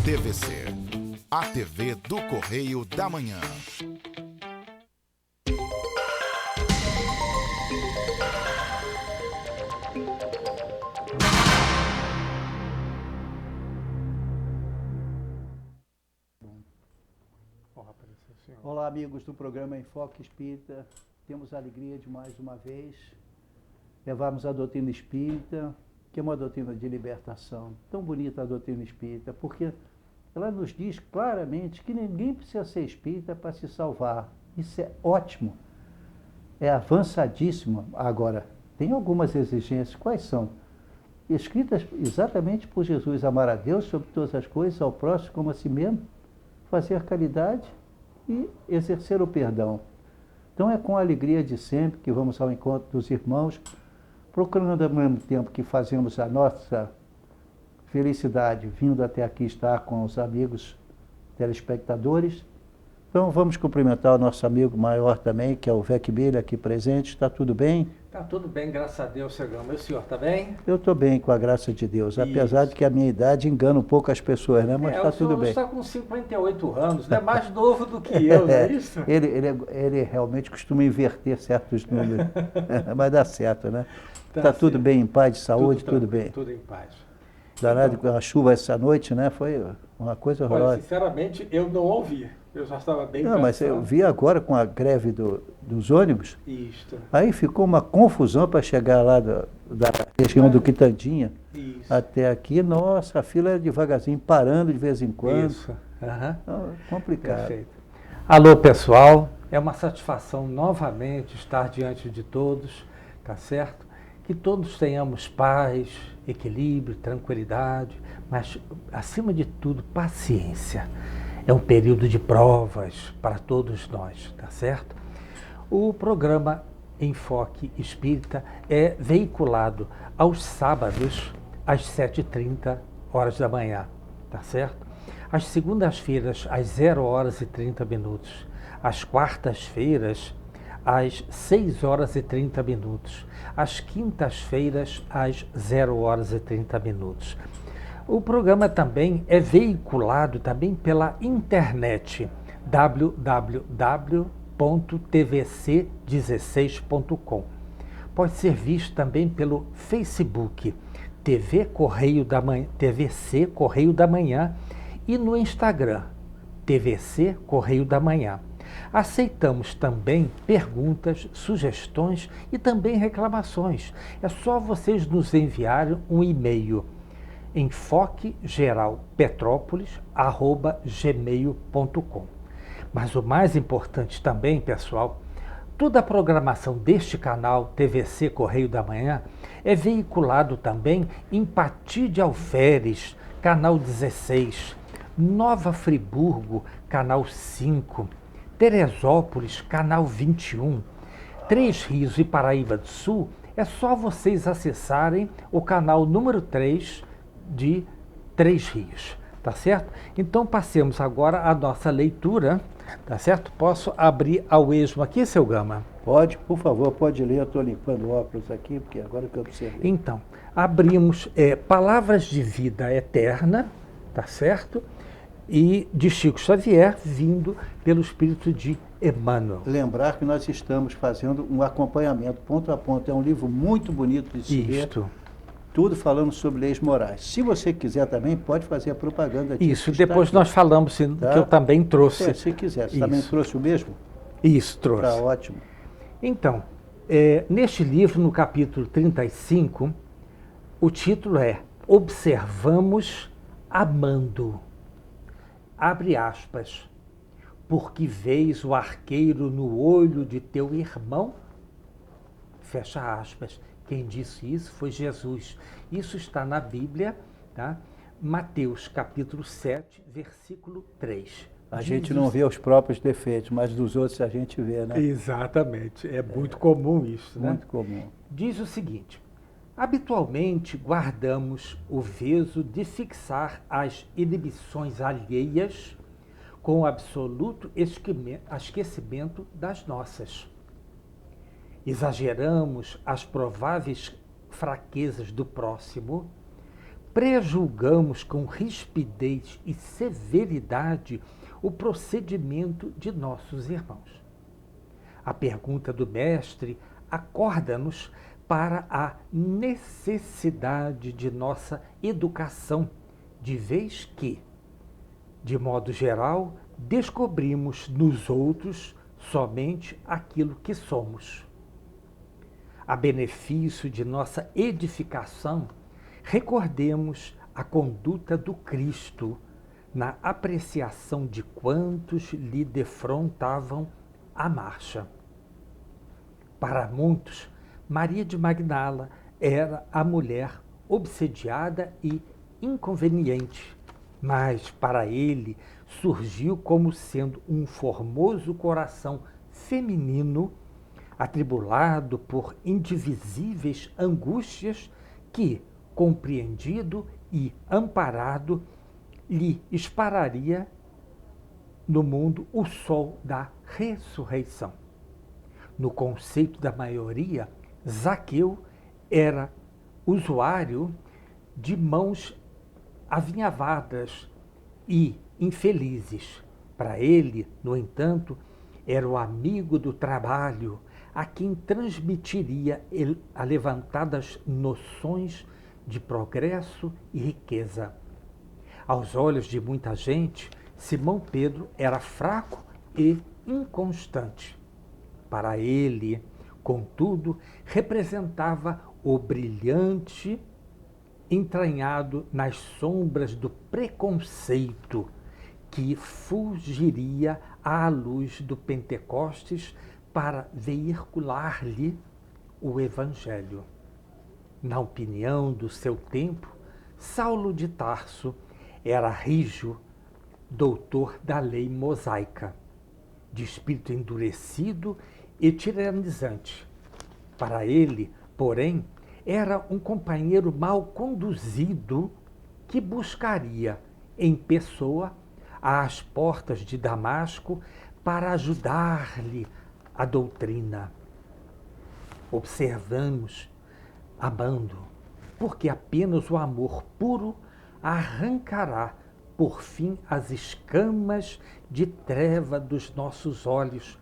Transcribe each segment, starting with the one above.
TVC, a TV do Correio da Manhã. Olá, amigos do programa Enfoque Espírita. Temos a alegria de mais uma vez levarmos a doutrina espírita, que é uma doutrina de libertação. Tão bonita a doutrina espírita, porque ela nos diz claramente que ninguém precisa ser espírita para se salvar. Isso é ótimo, é avançadíssimo. Agora, tem algumas exigências. Quais são? Escritas exatamente por Jesus: amar a Deus sobre todas as coisas, ao próximo como a si mesmo, fazer caridade e exercer o perdão. Então é com a alegria de sempre que vamos ao encontro dos irmãos, procurando ao mesmo tempo que fazemos a nossa felicidade, vindo até aqui estar com os amigos telespectadores. Então vamos cumprimentar o nosso amigo maior também, que é o Vec Bilha, aqui presente. Está tudo bem? Está tudo bem, graças a Deus, seu Gama. E o senhor está bem? Eu estou bem, com a graça de Deus, apesar de que a minha idade engana um pouco as pessoas, né? Mas está tudo bem. O senhor está com 58 anos, né? Mais novo do que eu, não é isso? Ele realmente costuma inverter certos números, mas dá certo, né? Tá Está tudo certo. Bem, em paz, de saúde, tudo bem. Tudo em paz. Danado com a chuva essa noite, né? Foi uma coisa Olha, horrorosa. sinceramente, eu não ouvi. Eu já estava bem Não, mas eu vi agora com a greve dos ônibus, Isto. aí ficou uma confusão para chegar lá da região do Quitandinha Isso. até aqui. Nossa, a fila era devagarzinho, parando de vez em quando. Isso. Aham. Complicado. Perfeito. Alô, pessoal. É uma satisfação novamente estar diante de todos, tá certo? Que todos tenhamos paz, equilíbrio, tranquilidade, mas, acima de tudo, paciência. É um período de provas para todos nós, tá certo? O programa Enfoque Espírita é veiculado aos sábados, às 7h30 horas da manhã, tá certo? Às segundas-feiras, às 0h30. Às quartas-feiras, às 6h30. Às quintas-feiras, às 0h30. O programa também é veiculado também pela internet, www.tvc16.com. Pode ser visto também pelo Facebook, TVC Correio da Manhã, e no Instagram, TVC Correio da Manhã. Aceitamos também perguntas, sugestões e também reclamações. É só vocês nos enviarem um e-mail: enfoquegeralpetrópolis@gmail.com. Mas o mais importante também, pessoal, toda a programação deste canal TVC Correio da Manhã é veiculado também em Pati de Alferes, canal 16, Nova Friburgo, canal 5, Teresópolis, canal 21, Três Rios e Paraíba do Sul. É só vocês acessarem o canal número 3 de Três Rios, tá certo? Então passemos agora a nossa leitura, tá certo? Posso abrir ao esmo aqui, seu Gama? Pode, por favor, pode ler. Eu estou limpando o óculos aqui, porque agora que eu observei. Então, abrimos Palavras de Vida Eterna, tá certo? E de Chico Xavier, vindo pelo Espírito de Emmanuel. Lembrar que nós estamos fazendo um acompanhamento ponto a ponto. É um livro muito bonito de se ler. Tudo falando sobre leis morais. Se você quiser também, pode fazer a propaganda disso. Isso, depois nós falamos, tá? Que eu também trouxe. Se quiser. Você também trouxe o mesmo? Isso, trouxe. Tá ótimo. Então, neste livro, no capítulo 35, o título é Observamos Amando. Abre aspas. Porque vês o arqueiro no olho de teu irmão? Fecha aspas. Quem disse isso foi Jesus. Isso está na Bíblia, tá? Mateus capítulo 7, versículo 3. A gente não vê os próprios defeitos, mas dos outros a gente vê, né? Exatamente. É muito comum isso, né? Muito comum. Diz o seguinte: habitualmente guardamos o veso de fixar as inibições alheias com o absoluto esquecimento das nossas. Exageramos as prováveis fraquezas do próximo, prejulgamos com rispidez e severidade o procedimento de nossos irmãos. A pergunta do mestre acorda-nos para a necessidade de nossa educação, de vez que, de modo geral, descobrimos nos outros somente aquilo que somos. A benefício de nossa edificação, recordemos a conduta do Cristo na apreciação de quantos lhe defrontavam a marcha. Para muitos, Maria de Magdala era a mulher obsediada e inconveniente, mas para ele surgiu como sendo um formoso coração feminino, atribulado por indivisíveis angústias que, compreendido e amparado, lhe espararia no mundo o sol da ressurreição. No conceito da maioria, Zaqueu era usuário de mãos avinhavadas e infelizes. Para ele, no entanto, era o amigo do trabalho a quem transmitiria alevantadas noções de progresso e riqueza. Aos olhos de muita gente, Simão Pedro era fraco e inconstante. Para ele, contudo, representava o brilhante entranhado nas sombras do preconceito que fugiria à luz do Pentecostes para veicular-lhe o Evangelho. Na opinião do seu tempo, Saulo de Tarso era rijo, doutor da lei mosaica, de espírito endurecido e tiranizante. Para ele, porém, era um companheiro mal conduzido que buscaria, em pessoa, às portas de Damasco para ajudar-lhe a doutrina. Observamos, amando, porque apenas o amor puro arrancará, por fim, as escamas de treva dos nossos olhos,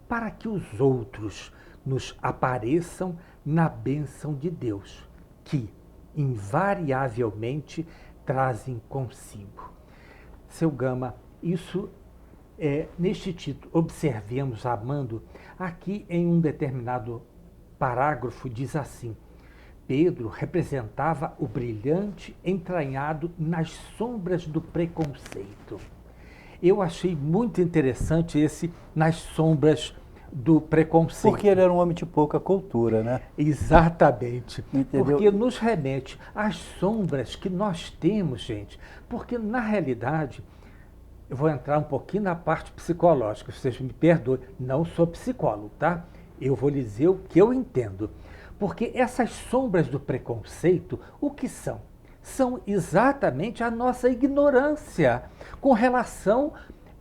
para que os outros nos apareçam na bênção de Deus, que, invariavelmente, trazem consigo. Seu Gama, isso neste título, observemos, amando, aqui em um determinado parágrafo diz assim: Pedro representava o brilhante entranhado nas sombras do preconceito. Eu achei muito interessante esse nas sombras do preconceito. Porque ele era um homem de pouca cultura, né? Exatamente. Entendeu? Porque nos remete às sombras que nós temos, gente. Porque, na realidade, eu vou entrar um pouquinho na parte psicológica, vocês me perdoem, não sou psicólogo, tá? Eu vou lhe dizer o que eu entendo. Porque essas sombras do preconceito, o que são? São exatamente a nossa ignorância com relação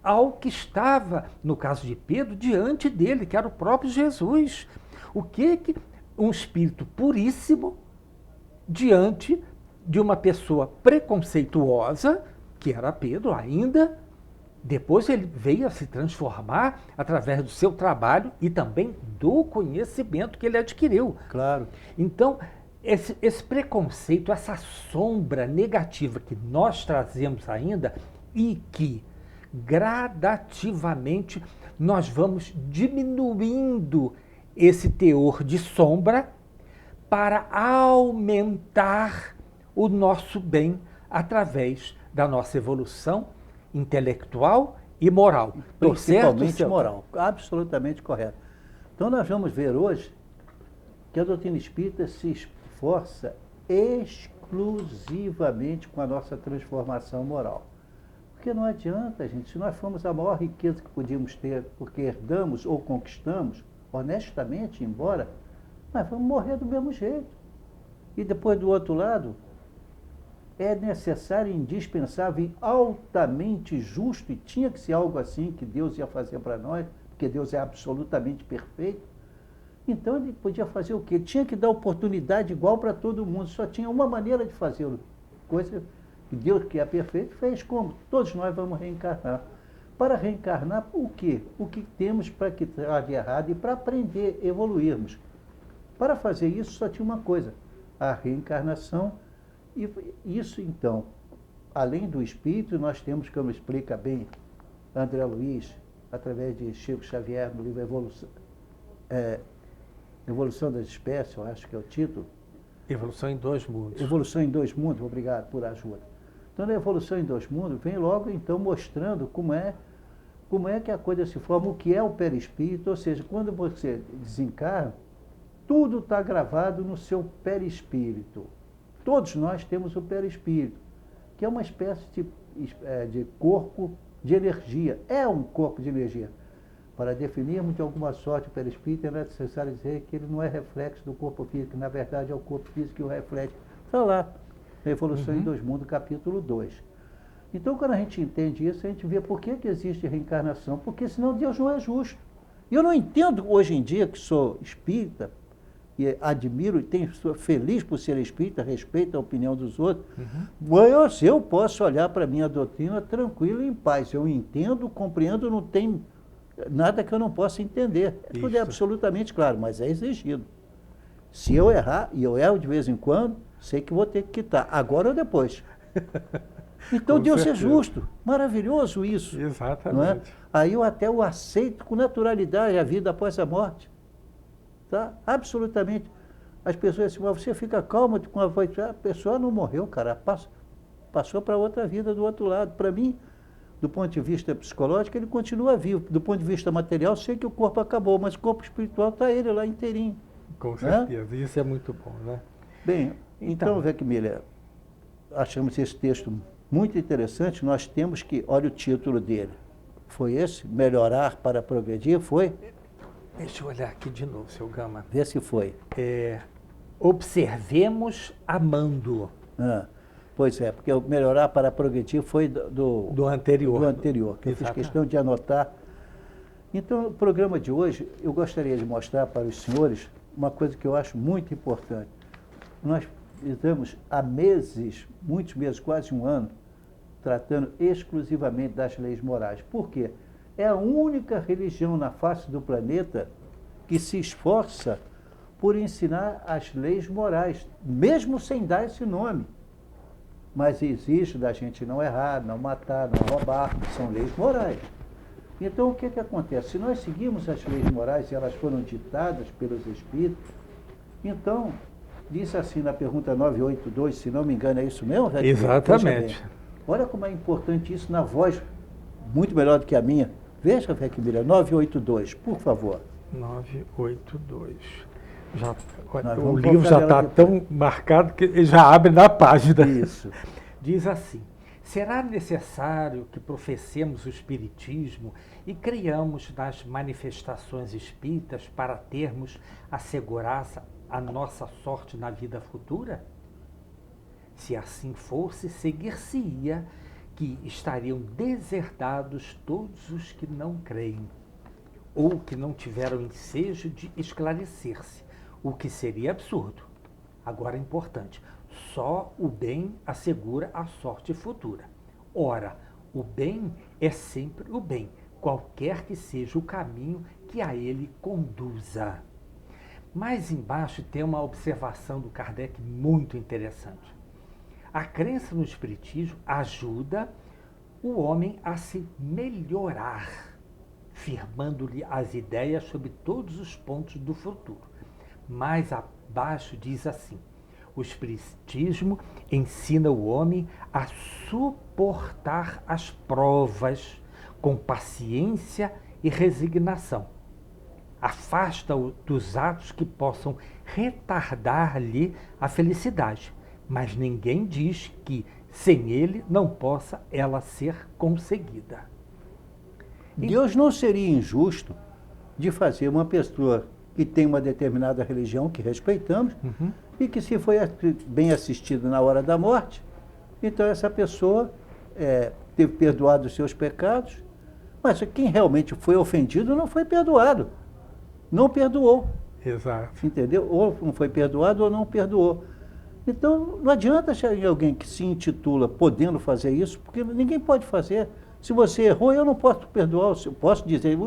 ao que estava, no caso de Pedro, diante dele, que era o próprio Jesus. O que um espírito puríssimo diante de uma pessoa preconceituosa, que era Pedro ainda, depois ele veio a se transformar através do seu trabalho e também do conhecimento que ele adquiriu. Claro. Então, esse preconceito, essa sombra negativa que nós trazemos ainda e que gradativamente nós vamos diminuindo esse teor de sombra para aumentar o nosso bem através da nossa evolução intelectual e moral. Principalmente moral. Absolutamente correto. Então nós vamos ver hoje que a doutrina espírita se esforça exclusivamente com a nossa transformação moral. Porque não adianta, gente, se nós formos a maior riqueza que podíamos ter, porque herdamos ou conquistamos, honestamente, embora, nós vamos morrer do mesmo jeito. E depois, do outro lado, é necessário, indispensável e altamente justo, e tinha que ser algo assim que Deus ia fazer para nós, porque Deus é absolutamente perfeito. Então ele podia fazer o quê? Tinha que dar oportunidade igual para todo mundo, só tinha uma maneira de fazê-lo, coisa que Deus, que é perfeito, fez como? Todos nós vamos reencarnar. Para reencarnar, o quê? O que temos para que está de errado e para aprender, evoluirmos. Para fazer isso, só tinha uma coisa, a reencarnação. E isso, então, além do espírito, nós temos, como explica bem André Luiz, através de Chico Xavier, no livro Evolução das Espécies, eu acho que é o título. Evolução em Dois Mundos. Evolução em Dois Mundos, obrigado por ajuda. Então, na Evolução em Dois Mundos, vem logo, então, mostrando como é que a coisa se forma, o que é o perispírito, ou seja, quando você desencarna, tudo está gravado no seu perispírito. Todos nós temos o perispírito, que é uma espécie de corpo de energia. É um corpo de energia. Para definirmos de alguma sorte o perispírito, é necessário dizer que ele não é reflexo do corpo físico, na verdade é o corpo físico que o reflete. Está lá, na Evolução em Dois Mundos, capítulo 2. Então, quando a gente entende isso, a gente vê por que existe reencarnação, porque senão Deus não é justo. E eu não entendo hoje em dia, que sou espírita, e admiro e sou feliz por ser espírita, respeito a opinião dos outros, mas eu posso olhar para a minha doutrina tranquilo e em paz. Eu entendo, compreendo, não tem nada que eu não possa entender. Tudo é absolutamente claro, mas é exigido. Se eu errar, e eu erro de vez em quando, sei que vou ter que quitar, agora ou depois. Então Deus é justo, maravilhoso isso. Exatamente. Não é? Aí eu até o aceito com naturalidade, a vida após a morte. Tá? Absolutamente. As pessoas dizem, mas você fica calmo com a voz. A pessoa não morreu, cara, passou para outra vida do outro lado. Para mim, do ponto de vista psicológico, ele continua vivo. Do ponto de vista material, sei que o corpo acabou, mas o corpo espiritual está ele lá inteirinho. Com certeza, isso é muito bom, né? Bem, então Vec Miller, achamos esse texto muito interessante. Nós temos que, olha o título dele, foi esse? Melhorar para progredir, foi? Deixa eu olhar aqui de novo, seu Gama. Vê se foi. Observemos amando. Pois é, porque o melhorar para progredir foi do anterior. Do anterior, que eu fiz questão de anotar. Então, o programa de hoje, eu gostaria de mostrar para os senhores uma coisa que eu acho muito importante. Nós estamos há meses, muitos meses, quase um ano, tratando exclusivamente das leis morais. Por quê? É a única religião na face do planeta que se esforça por ensinar as leis morais, mesmo sem dar esse nome. Mas exige da gente não errar, não matar, não roubar, são leis morais. Então, o que acontece? Se nós seguimos as leis morais e elas foram ditadas pelos Espíritos, então, diz assim na pergunta 982, se não me engano, é isso mesmo? Exatamente. Olha como é importante isso na voz, muito melhor do que a minha. Veja, Vec Miller, 982, por favor. 982. O livro já está tão marcado que ele já abre na página. Isso. Diz assim: será necessário que professemos o Espiritismo e creiamos nas manifestações espíritas para termos assegurada a nossa sorte na vida futura? Se assim fosse, seguir-se-ia que estariam deserdados todos os que não creem, ou que não tiveram ensejo de esclarecer-se, o que seria absurdo. Agora, importante, só o bem assegura a sorte futura. Ora, o bem é sempre o bem, qualquer que seja o caminho que a ele conduza. Mais embaixo tem uma observação do Kardec muito interessante. A crença no Espiritismo ajuda o homem a se melhorar, firmando-lhe as ideias sobre todos os pontos do futuro. Mais abaixo diz assim: o Espiritismo ensina o homem a suportar as provas com paciência e resignação. Afasta-o dos atos que possam retardar-lhe a felicidade, mas ninguém diz que sem ele não possa ela ser conseguida. Deus não seria injusto de fazer uma pessoa que tem uma determinada religião que respeitamos e que se foi bem assistido na hora da morte, então essa pessoa teve perdoado os seus pecados, mas quem realmente foi ofendido não foi perdoado, não perdoou. Exato. Entendeu? Ou não foi perdoado ou não perdoou. Então, não adianta achar em alguém que se intitula podendo fazer isso, porque ninguém pode fazer. Se você errou, eu não posso te perdoar. Eu posso dizer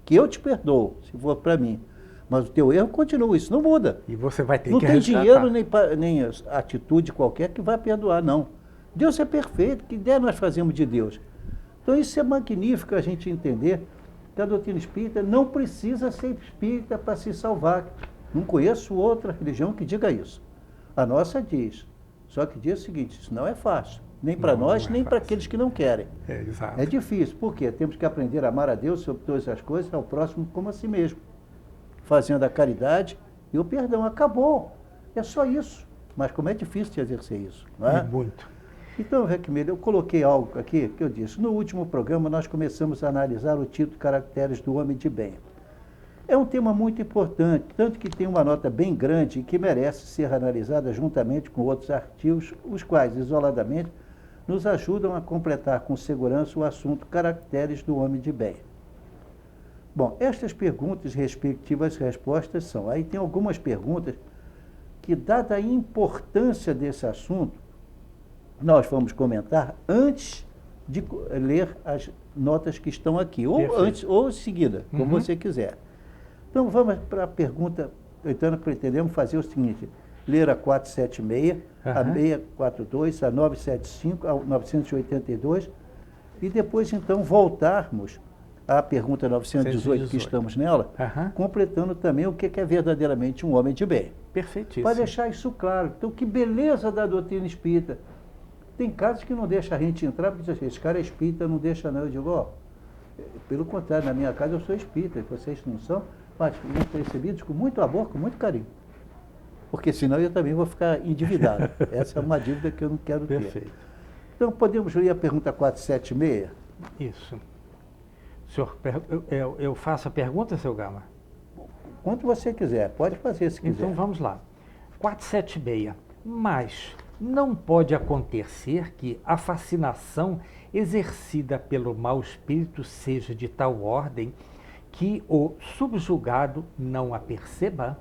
que eu te perdoo, se for para mim. Mas o teu erro continua, isso não muda. E você vai ter Não que tem resgatar. dinheiro nem atitude qualquer que vai perdoar, não. Deus é perfeito, que ideia nós fazemos de Deus? Então isso é magnífico a gente entender que a doutrina espírita não precisa ser espírita para se salvar. Não conheço outra religião que diga isso. A nossa diz. Só que diz o seguinte, isso não é fácil. Nem para nós, nem para aqueles que não querem. É, exato. É difícil. Por quê? Temos que aprender a amar a Deus sobre todas as coisas, ao próximo como a si mesmo. Fazendo a caridade e o perdão. Acabou. É só isso. Mas como é difícil de exercer isso, não é? Muito. Então, Requimilha, eu coloquei algo aqui que eu disse. No último programa, nós começamos a analisar o título Caracteres do Homem de Bem. É um tema muito importante, tanto que tem uma nota bem grande e que merece ser analisada juntamente com outros artigos, os quais, isoladamente, nos ajudam a completar com segurança o assunto Caracteres do Homem de Bem. Bom, estas perguntas e respectivas respostas são. Aí tem algumas perguntas que, dada a importância desse assunto, nós vamos comentar antes de ler as notas que estão aqui, ou Perfeito. antes ou em seguida, como você quiser. Então vamos para a pergunta, então pretendemos fazer o seguinte, ler a 476, a 642, a 975, a 982, e depois então voltarmos à pergunta 918, que estamos nela, completando também o que é verdadeiramente um homem de bem. Perfeitíssimo. Para deixar isso claro. Então, que beleza da doutrina espírita. Tem casos que não deixa a gente entrar, porque diz assim, esse cara é espírita, não deixa não. Eu digo, ó, pelo contrário, na minha casa eu sou espírita, vocês não são, mas fomos recebidos com muito amor, com muito carinho. Porque senão eu também vou ficar endividado. Essa é uma dívida que eu não quero ter. Perfeito. Então, podemos ler a pergunta 476? Isso. Senhor, eu faço a pergunta, seu Gama? Quanto você quiser, pode fazer se quiser. Então vamos lá. 476. Mas não pode acontecer que a fascinação exercida pelo mau espírito seja de tal ordem que o subjugado não a perceba?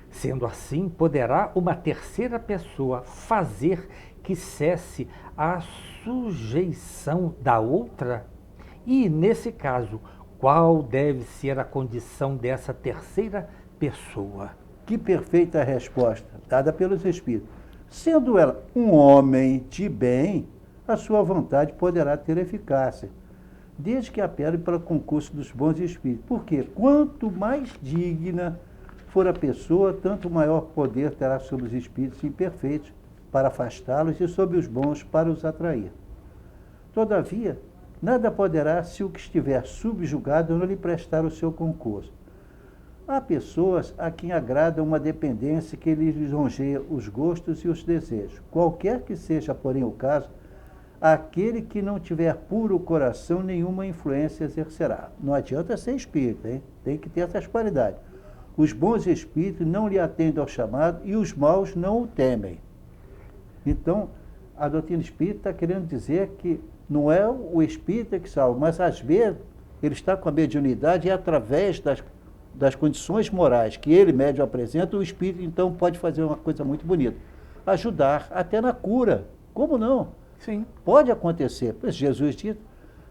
Sendo assim, poderá uma terceira pessoa fazer que cesse a sujeição da outra? E, nesse caso, qual deve ser a condição dessa terceira pessoa? Que perfeita resposta, dada pelos Espíritos. Sendo ela um homem de bem, a sua vontade poderá ter eficácia, desde que apele para o concurso dos bons Espíritos. Porque quanto mais digna for a pessoa, tanto maior poder terá sobre os Espíritos imperfeitos para afastá-los e sobre os bons para os atrair. Todavia, nada poderá se o que estiver subjugado não lhe prestar o seu concurso. Há pessoas a quem agrada uma dependência que lhes lisonjeia os gostos e os desejos. Qualquer que seja, porém, o caso, aquele que não tiver puro coração, nenhuma influência exercerá. Não adianta ser espírita, hein? Tem que ter essas qualidades. Os bons espíritos não lhe atendem ao chamado e os maus não o temem. Então, a doutrina espírita está querendo dizer que não é o espírita que salva, mas às vezes ele está com a mediunidade e através das condições morais que ele, médium, apresenta, o espírito então pode fazer uma coisa muito bonita. Ajudar até na cura. Como não? Sim. Pode acontecer. Jesus disse,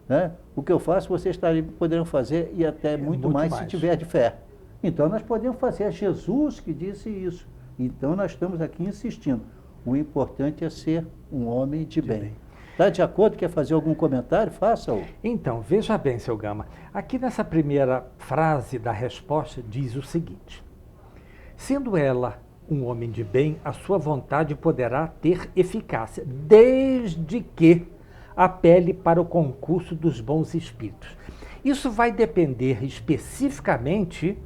né? O que eu faço, vocês poderão fazer e até muito mais se tiver de fé. Então nós podemos fazer. É Jesus que disse isso. Então nós estamos aqui insistindo. O importante é ser um homem de bem. Está de acordo? Quer fazer algum comentário? Faça-o. Então, veja bem, seu Gama. Aqui nessa primeira frase da resposta diz o seguinte. Sendo ela um homem de bem, a sua vontade poderá ter eficácia, desde que apele para o concurso dos bons espíritos. Isso vai depender especificamente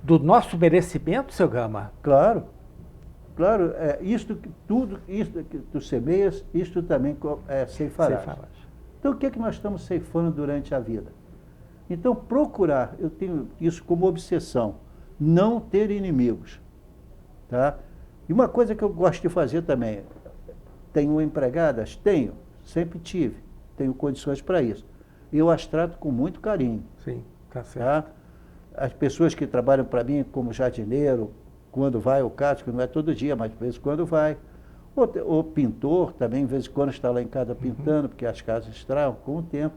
do nosso merecimento, seu Gama? Claro. Claro, tudo isto que tu semeias, isto também ceifarás. Então, o que é que nós estamos ceifando durante a vida? Então, procurar, eu tenho isso como obsessão, não ter inimigos. Tá? E uma coisa que eu gosto de fazer também, tenho empregadas? Tenho, sempre tive, tenho condições para isso. Eu as trato com muito carinho. Sim, tá certo. Tá? As pessoas que trabalham para mim como jardineiro, quando vai o caso, que não é todo dia, mas de vez em quando vai. O pintor também, de vez em quando, está lá em casa pintando, porque as casas estragam com o tempo.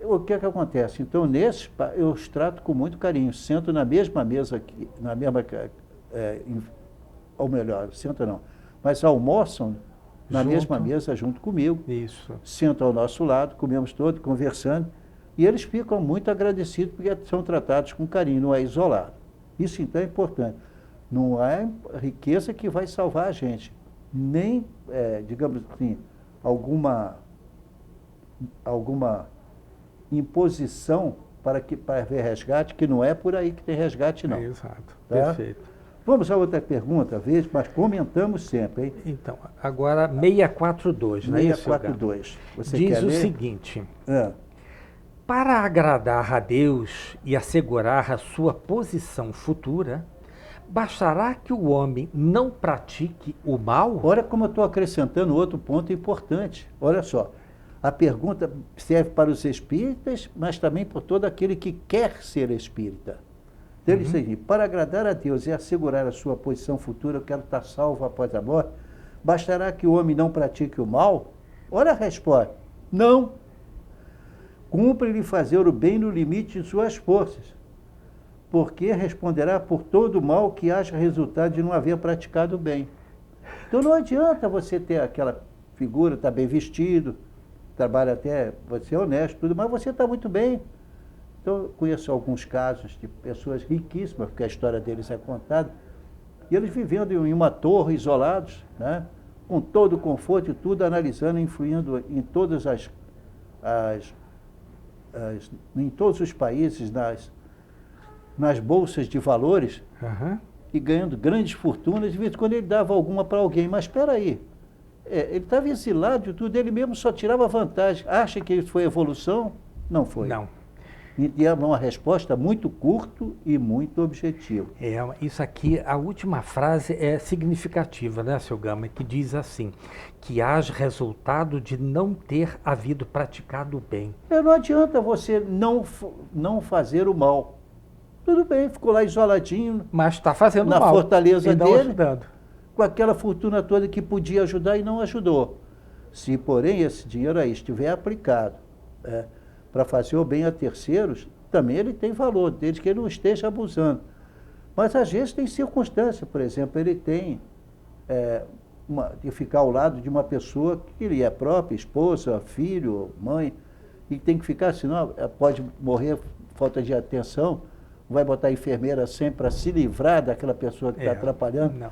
O que é que acontece? Então, nesses, eu os trato com muito carinho. Sento na mesma mesa aqui, na mesma... ou melhor, sento não, mas almoçam na mesma mesa junto comigo. Isso. Sentam ao nosso lado, comemos todos, conversando, e eles ficam muito agradecidos porque são tratados com carinho, não é isolado. Isso, então, é importante. Não é riqueza que vai salvar a gente, nem, digamos assim, alguma imposição para ver resgate, que não é por aí que tem resgate, não. Exato, tá? Perfeito. Vamos a outra pergunta, mas comentamos sempre, hein? Então, agora 642, não é isso? 642. Você diz quer o ler? seguinte: É. para agradar a Deus e assegurar a sua posição futura, bastará que o homem não pratique o mal? Olha como eu estou acrescentando outro ponto importante. Olha só, a pergunta serve para os espíritas, mas também por todo aquele que quer ser espírita. Então, ele diz assim, para agradar a Deus e assegurar a sua posição futura, eu quero estar salvo após a morte, bastará que o homem não pratique o mal? Olha a resposta. Não. Cumpre-lhe fazer o bem no limite de suas forças, porque responderá por todo o mal que haja resultado de não haver praticado o bem. Então não adianta você ter aquela figura, estar bem vestido, trabalha até, você é honesto, tudo, mas você está muito bem. Então eu conheço alguns casos de pessoas riquíssimas, porque a história deles é contada, e eles vivendo em uma torre, isolados, né, com todo o conforto e tudo, analisando, influindo em todas em todos os países, nas bolsas de valores, e ganhando grandes fortunas, de vez em quando ele dava alguma para alguém. Mas espera aí, ele estava exilado e tudo, ele mesmo só tirava vantagem. Acha que isso foi evolução? Não foi. Não. E é uma resposta muito curta e muito objetiva. Isso aqui, a última frase é significativa, né, seu Gama, que diz assim, que haja resultado de não ter havido praticado o bem. Não adianta você não fazer o mal. Tudo bem, ficou lá isoladinho. Mas está fazendo na mal. Fortaleza não dele, ajudando. Com aquela fortuna toda que podia ajudar e não ajudou. Se, porém, esse dinheiro aí estiver aplicado para fazer o bem a terceiros, também ele tem valor, desde que ele não esteja abusando. Mas às vezes tem circunstância, por exemplo, ele tem de ficar ao lado de uma pessoa que ele é própria, esposa, filho, mãe, e tem que ficar, senão pode morrer, falta de atenção, vai botar a enfermeira sempre para se livrar daquela pessoa que está atrapalhando. Não.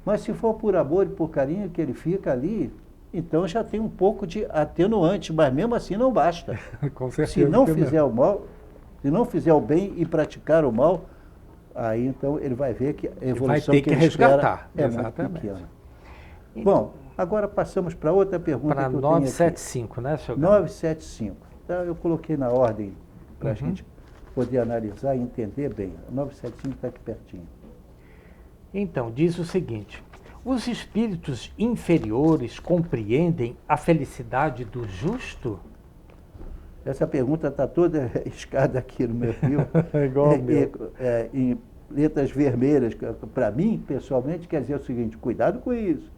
Mas se for por amor e por carinho que ele fica ali, então já tem um pouco de atenuante, mas mesmo assim não basta. Com certeza. Se não fizer o mal, se não fizer o bem e praticar o mal, aí então ele vai ver que a evolução vai ter que ele resgatar. espera é muito pequena. Bom, agora passamos para outra pergunta para que eu 975, né, senhor? 975. Então, eu coloquei na ordem para a gente poder analisar e entender bem. 975 está aqui pertinho. Então, diz o seguinte: os espíritos inferiores compreendem a felicidade do justo? Essa pergunta está toda escada aqui no meu fio. Igual ao meu. Em letras vermelhas. Para mim, pessoalmente, quer dizer o seguinte: cuidado com isso.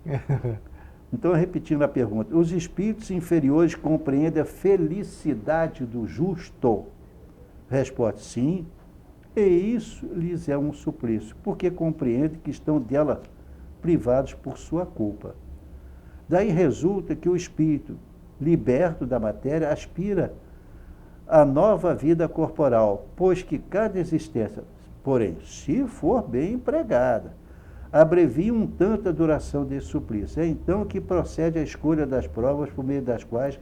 Então, repetindo a pergunta: os espíritos inferiores compreendem a felicidade do justo? Resposta: sim. E isso lhes é um suplício, porque compreendem que estão dela privados por sua culpa. Daí resulta que o espírito, liberto da matéria, aspira a nova vida corporal, pois que cada existência, porém, se for bem empregada, abrevia um tanto a duração desse suplício. É então que procede a escolha das provas por meio das quais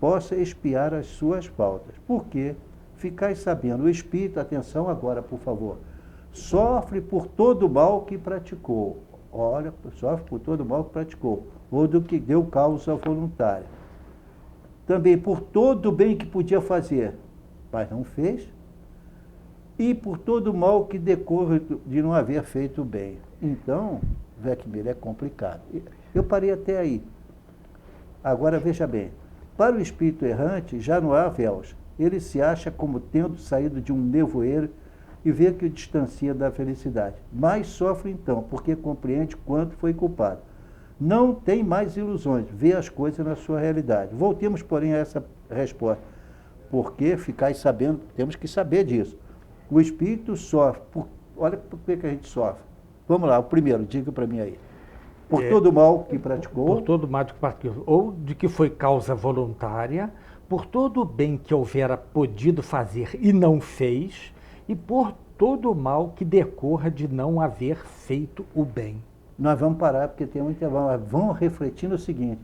possa expiar as suas faltas. Por quê? Ficai sabendo, o espírito, atenção agora, por favor, sofre por todo o mal que praticou. Olha, sofre por todo o mal que praticou, ou do que deu causa voluntária. Também por todo o bem que podia fazer, mas não fez, e por todo o mal que decorre de não haver feito o bem. Então, Weckmiller, é complicado. Eu parei até aí. Agora, veja bem, para o espírito errante já não há véus. Ele se acha como tendo saído de um nevoeiro e vê que o distancia da felicidade. Mais sofre então, porque compreende quanto foi culpado. Não tem mais ilusões, vê as coisas na sua realidade. Voltemos, porém, a essa resposta. Porque ficais sabendo, temos que saber disso. O espírito sofre. Olha por que a gente sofre. Vamos lá, o primeiro, diga para mim aí. Por todo o mal que praticou. Por todo o mal que praticou, ou de que foi causa voluntária, por todo o bem que houvera podido fazer e não fez, e por todo o mal que decorra de não haver feito o bem. Nós vamos parar porque tem um intervalo. Mas vamos refletir no seguinte: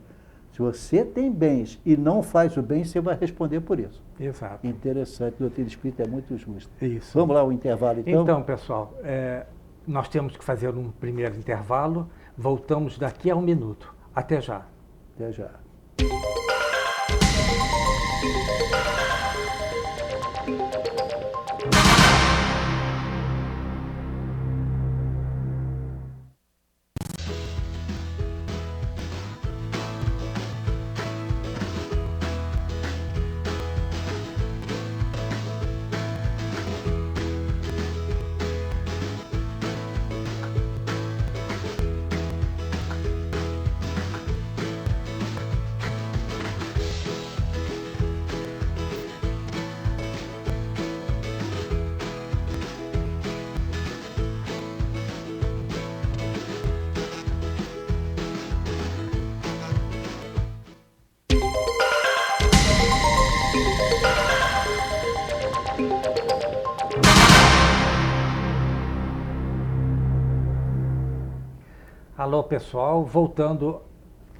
se você tem bens e não faz o bem, você vai responder por isso. Exato. Interessante, o doutrina espírita é muito justo. Isso. Vamos lá, o intervalo então? Então, pessoal, nós temos que fazer um primeiro intervalo. Voltamos daqui a 1 minuto. Até já. Até já. Alô, pessoal, voltando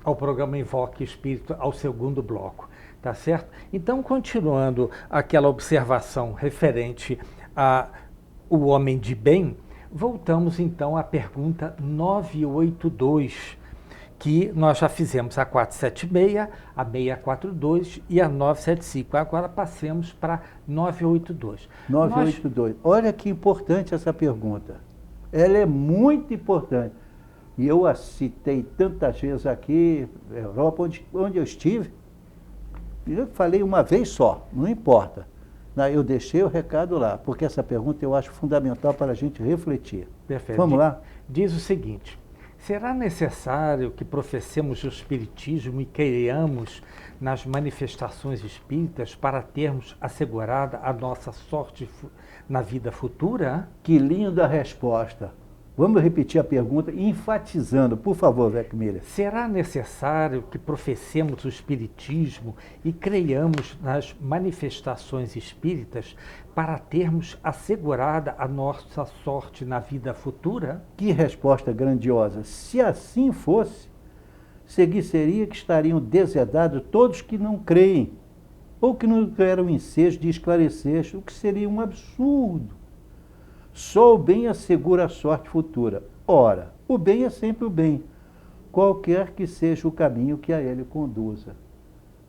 ao programa Invoque Espírito, ao segundo bloco, tá certo? Então, continuando aquela observação referente ao homem de bem, voltamos então à pergunta 982, que nós já fizemos a 476, a 642 e a 975. Agora passemos para 982. 982. Olha que importante essa pergunta. Ela é muito importante. E eu a citei tantas vezes aqui, na Europa, onde eu estive. Eu falei uma vez só, não importa. Eu deixei o recado lá, porque essa pergunta eu acho fundamental para a gente refletir. Perfeito. Vamos lá? Diz o seguinte: será necessário que professemos o Espiritismo e creiamos nas manifestações espíritas para termos assegurada a nossa sorte na vida futura? Que linda resposta. Vamos repetir a pergunta, enfatizando, por favor, Vec Miller. Será necessário que professemos o Espiritismo e creiamos nas manifestações espíritas para termos assegurada a nossa sorte na vida futura? Que resposta grandiosa. Se assim fosse, seria que estariam desedados todos que não creem, ou que não tiveram ensejo de esclarecer, o que seria um absurdo. Só o bem assegura a sorte futura. Ora, o bem é sempre o bem, qualquer que seja o caminho que a ele conduza.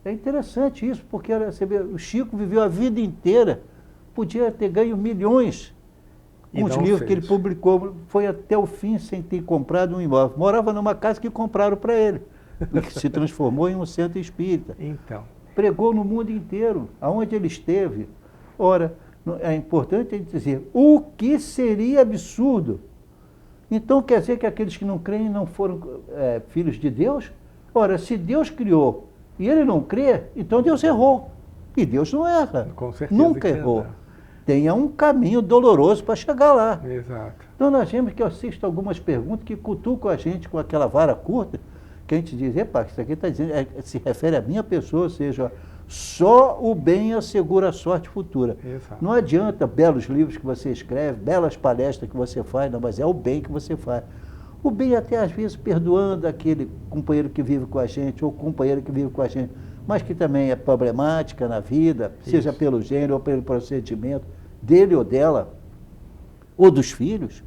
É interessante isso, porque você vê, o Chico viveu a vida inteira, podia ter ganho milhões com os livros que ele publicou, foi até o fim sem ter comprado um imóvel. Morava numa casa que compraram para ele, que se transformou em um centro espírita. Então. Pregou no mundo inteiro, aonde ele esteve. Ora, é importante a gente dizer, o que seria absurdo? Então quer dizer que aqueles que não creem não foram filhos de Deus? Ora, se Deus criou e ele não crê, então Deus errou. E Deus não erra. Com certeza. Nunca errou. Tenha um caminho doloroso para chegar lá. Exato. Então nós vemos que eu assisto algumas perguntas que cutucam a gente com aquela vara curta, que a gente diz, epa, isso aqui está dizendo, se refere à minha pessoa, ou seja, só o bem assegura a sorte futura. Exato. Não adianta belos livros que você escreve, belas palestras que você faz, não, mas é o bem que você faz. O bem até às vezes perdoando aquele companheiro que vive com a gente, ou companheira que vive com a gente, mas que também é problemática na vida, seja pelo gênero ou pelo procedimento dele ou dela, ou dos filhos,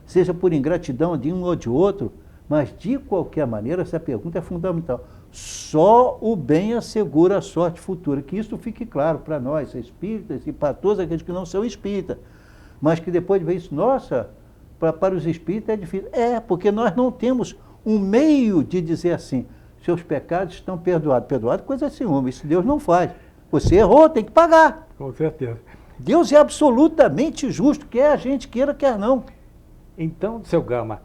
seja por ingratidão de um ou de outro, mas de qualquer maneira essa pergunta é fundamental. Só o bem assegura a sorte futura. Que isso fique claro para nós, espíritas, e para todos aqueles que não são espíritas. Mas que depois de ver isso, nossa, para os espíritas é difícil. Porque nós não temos um meio de dizer assim, seus pecados estão perdoados. Perdoado, coisa ciúme, isso Deus não faz. Você errou, tem que pagar. Com certeza. Deus é absolutamente justo, quer a gente queira, quer não. Então, seu Gama,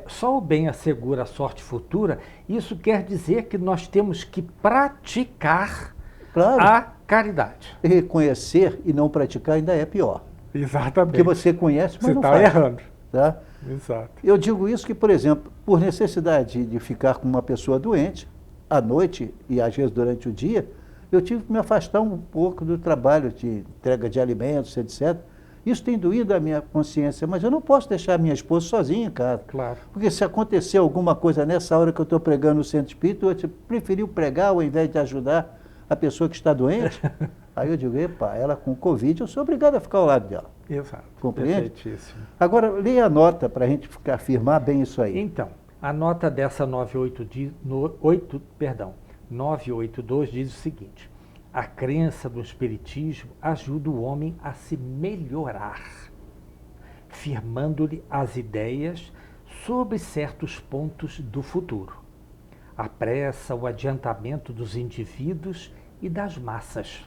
só o bem assegura a sorte futura. Isso quer dizer que nós temos que praticar a caridade. Reconhecer e não praticar ainda é pior. Exatamente. Porque você conhece, mas você não tá faz. errando. Tá? Exato. Eu digo isso que, por exemplo, por necessidade de ficar com uma pessoa doente, à noite e às vezes durante o dia, eu tive que me afastar um pouco do trabalho de entrega de alimentos, etc. Isso tem doído a minha consciência, mas eu não posso deixar minha esposa sozinha em casa. Claro. Porque se acontecer alguma coisa nessa hora que eu estou pregando no centro espírita, eu preferiu pregar ao invés de ajudar a pessoa que está doente. Aí eu digo, epa, ela com Covid, eu sou obrigado a ficar ao lado dela. Exato. Compreende? Perfeitíssimo. Agora, leia a nota para a gente afirmar bem isso aí. Então, a nota dessa 982 diz o seguinte: a crença do Espiritismo ajuda o homem a se melhorar, firmando-lhe as ideias sobre certos pontos do futuro. Apressa o adiantamento dos indivíduos e das massas,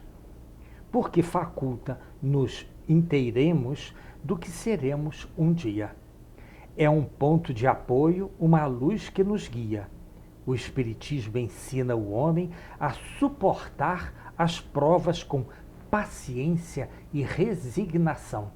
porque faculta nos inteiremos do que seremos um dia. É um ponto de apoio, uma luz que nos guia. O Espiritismo ensina o homem a suportar as provas com paciência e resignação.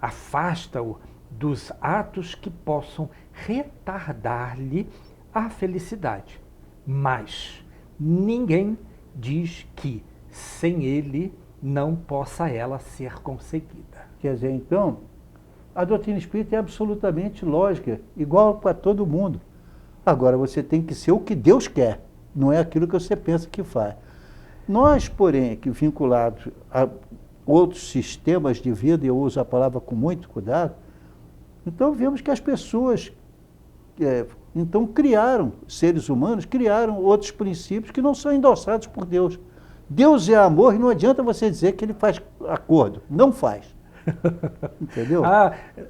Afasta-o dos atos que possam retardar-lhe a felicidade. Mas ninguém diz que, sem ele, não possa ela ser conseguida. Quer dizer, então, a doutrina espírita é absolutamente lógica, igual para todo mundo. Agora, você tem que ser o que Deus quer, não é aquilo que você pensa que faz. Nós, porém, que vinculados a outros sistemas de vida, e eu uso a palavra com muito cuidado, então vemos que as pessoas então criaram, seres humanos, criaram outros princípios que não são endossados por Deus. Deus é amor e não adianta você dizer que ele faz acordo. Não faz. Entendeu?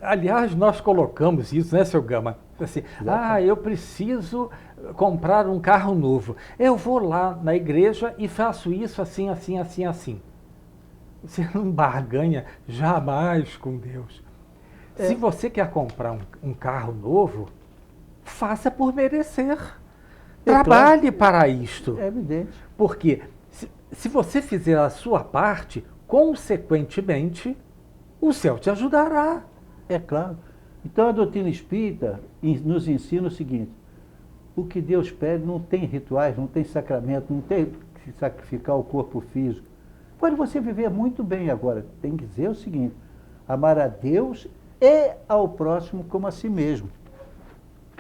Aliás, nós colocamos isso, né, seu Gama? Assim, eu preciso comprar um carro novo. Eu vou lá na igreja e faço isso assim, assim, assim, assim. Você não barganha jamais com Deus. Se você quer comprar um carro novo, faça por merecer. Trabalhe para isto. É evidente. Porque se você fizer a sua parte, consequentemente, o céu te ajudará. É claro. Então a doutrina espírita nos ensina o seguinte: o que Deus pede não tem rituais, não tem sacramento, não tem que sacrificar o corpo físico. Pode você viver muito bem agora. Tem que dizer o seguinte: amar a Deus e ao próximo como a si mesmo.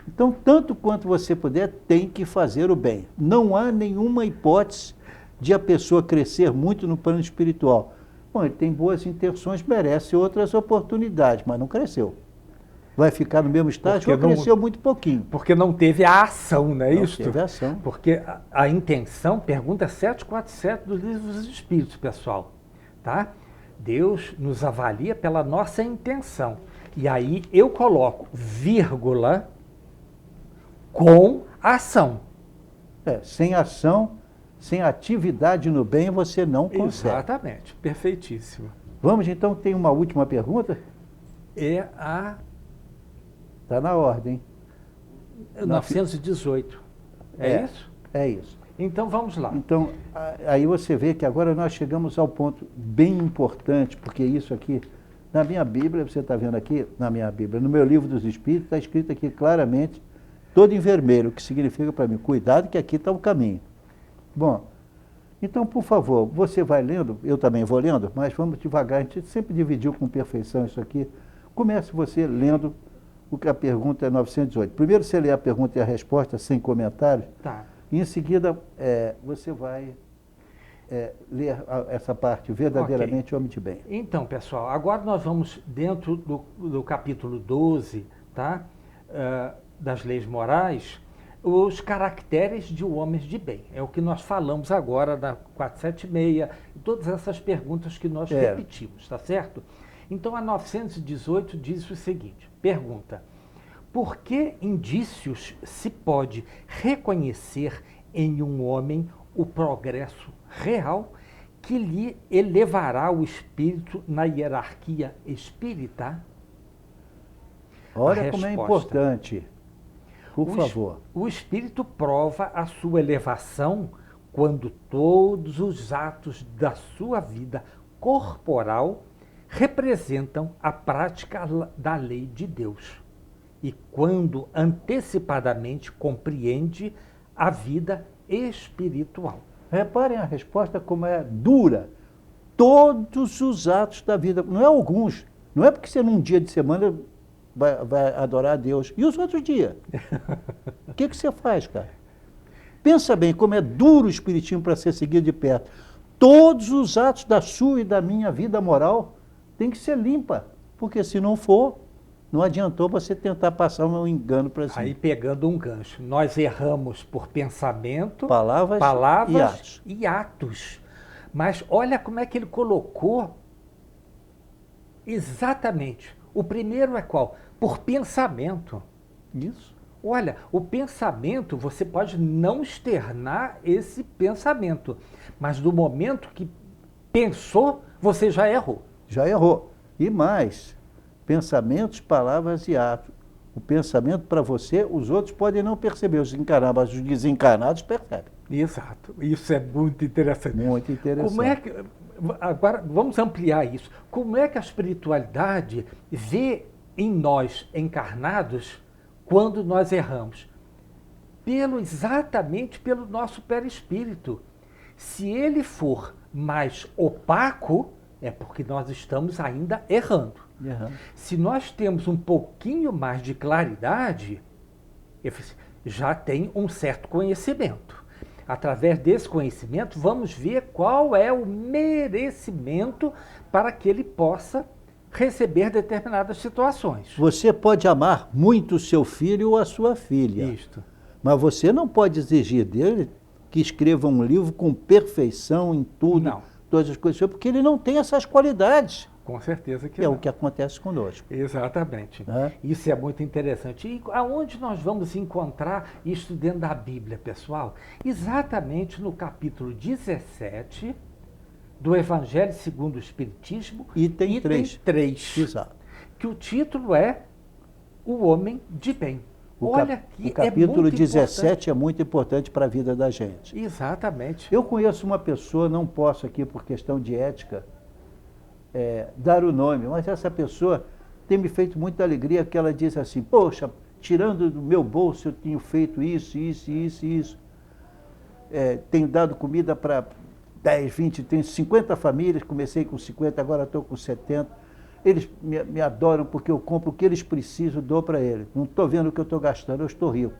Então, tanto quanto você puder, tem que fazer o bem. Não há nenhuma hipótese de a pessoa crescer muito no plano espiritual. Bom, ele tem boas intenções, merece outras oportunidades, mas não cresceu. Vai ficar no mesmo estágio ou cresceu muito pouquinho. Porque não teve a ação, não é isso? Não teve a ação. Porque a intenção, pergunta 747 dos Livros dos Espíritos, pessoal. Tá? Deus nos avalia pela nossa intenção. E aí eu coloco vírgula com ação. Sem ação, sem atividade no bem, você não consegue. Exatamente, perfeitíssimo. Vamos então, tem uma última pergunta? Está na ordem. 918. É isso? É isso. Então vamos lá. Então, aí você vê que agora nós chegamos ao ponto bem importante, porque isso aqui, na minha Bíblia, você está vendo aqui, na minha Bíblia, no meu livro dos Espíritos, está escrito aqui claramente, todo em vermelho, o que significa para mim, cuidado que aqui está o caminho. Bom, então, por favor, você vai lendo, eu também vou lendo, mas vamos devagar, a gente sempre dividiu com perfeição isso aqui. Comece você lendo o que a pergunta é 918. Primeiro você lê a pergunta e a resposta sem comentários. Tá. E em seguida você vai ler essa parte, verdadeiramente homem de bem. Então, pessoal, agora nós vamos dentro do capítulo 12, tá? Das leis morais, os caracteres de homens de bem. É o que nós falamos agora na 476, todas essas perguntas que nós repetimos, tá certo? Então, a 918 diz o seguinte, pergunta: por que indícios se pode reconhecer em um homem o progresso real que lhe elevará o espírito na hierarquia espírita? Olha como é importante. Por favor. O espírito prova a sua elevação quando todos os atos da sua vida corporal representam a prática da lei de Deus e quando antecipadamente compreende a vida espiritual. Reparem a resposta como é dura. Todos os atos da vida, não é alguns. Não é porque você num dia de semana vai adorar a Deus. E os outros dias? O que você faz, cara? Pensa bem como é duro o espiritismo para ser seguido de perto. Todos os atos da sua e da minha vida moral tem que ser limpa. Porque se não for, não adiantou você tentar passar um engano para cima. Aí pegando um gancho, nós erramos por pensamento, palavras e atos. Mas olha como é que ele colocou exatamente. O primeiro é qual? Por pensamento. Isso. Olha, o pensamento, você pode não externar esse pensamento, mas no momento que pensou, você já errou. Já errou. E mais, pensamentos, palavras e atos. O pensamento para você, os outros podem não perceber, os encarnados, mas os desencarnados percebem. Exato. Isso é muito interessante. Muito interessante. Como é que, agora, vamos ampliar isso. Como é que a espiritualidade vê em nós encarnados quando nós erramos? Exatamente pelo nosso perispírito. Se ele for mais opaco, é porque nós estamos ainda errando. Uhum. Se nós temos um pouquinho mais de claridade, já tem um certo conhecimento. Através desse conhecimento, vamos ver qual é o merecimento para que ele possa receber determinadas situações. Você pode amar muito o seu filho ou a sua filha. Isto. Mas você não pode exigir dele que escreva um livro com perfeição em tudo, Não. todas as coisas, porque ele não tem essas qualidades. Com certeza que É não. o que acontece conosco. Exatamente. É. Isso é muito interessante. E aonde nós vamos encontrar isso dentro da Bíblia, pessoal? Exatamente no capítulo 17 do Evangelho segundo o Espiritismo, Item 3. Exato. Que o título é O Homem de Bem. Olha que o capítulo é muito 17 importante. é muito importante para a vida da gente. Exatamente. Eu conheço uma pessoa, não posso aqui por questão de ética dar o nome, mas essa pessoa tem me feito muita alegria, que ela diz assim, poxa, tirando do meu bolso eu tenho feito isso, isso, isso, isso. Tenho dado comida para 10, 20, tenho 50 famílias, comecei com 50, agora estou com 70. Eles me adoram porque eu compro o que eles precisam, dou para eles. Não estou vendo o que eu estou gastando, eu estou rico.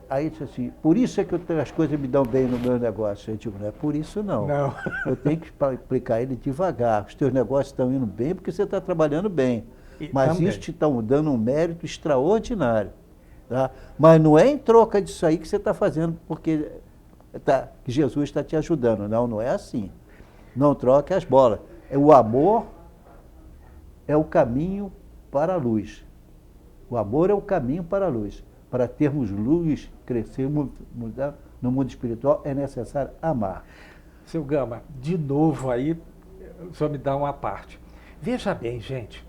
Aí disse assim, por isso é que as coisas me dão bem no meu negócio. Eu digo, não é por isso não. Não. Eu tenho que explicar ele devagar. Os teus negócios estão indo bem porque você está trabalhando bem. Mas também. isso te está dando um mérito extraordinário. Tá? Mas não é em troca disso aí que você está fazendo porque que Jesus está te ajudando. Não, não é assim. Não troque as bolas. O amor é o caminho para a luz. O amor é o caminho para a luz. Para termos luz, crescermos no mundo espiritual, é necessário amar. Seu Gama, de novo aí, só me dá uma parte. Veja bem, gente,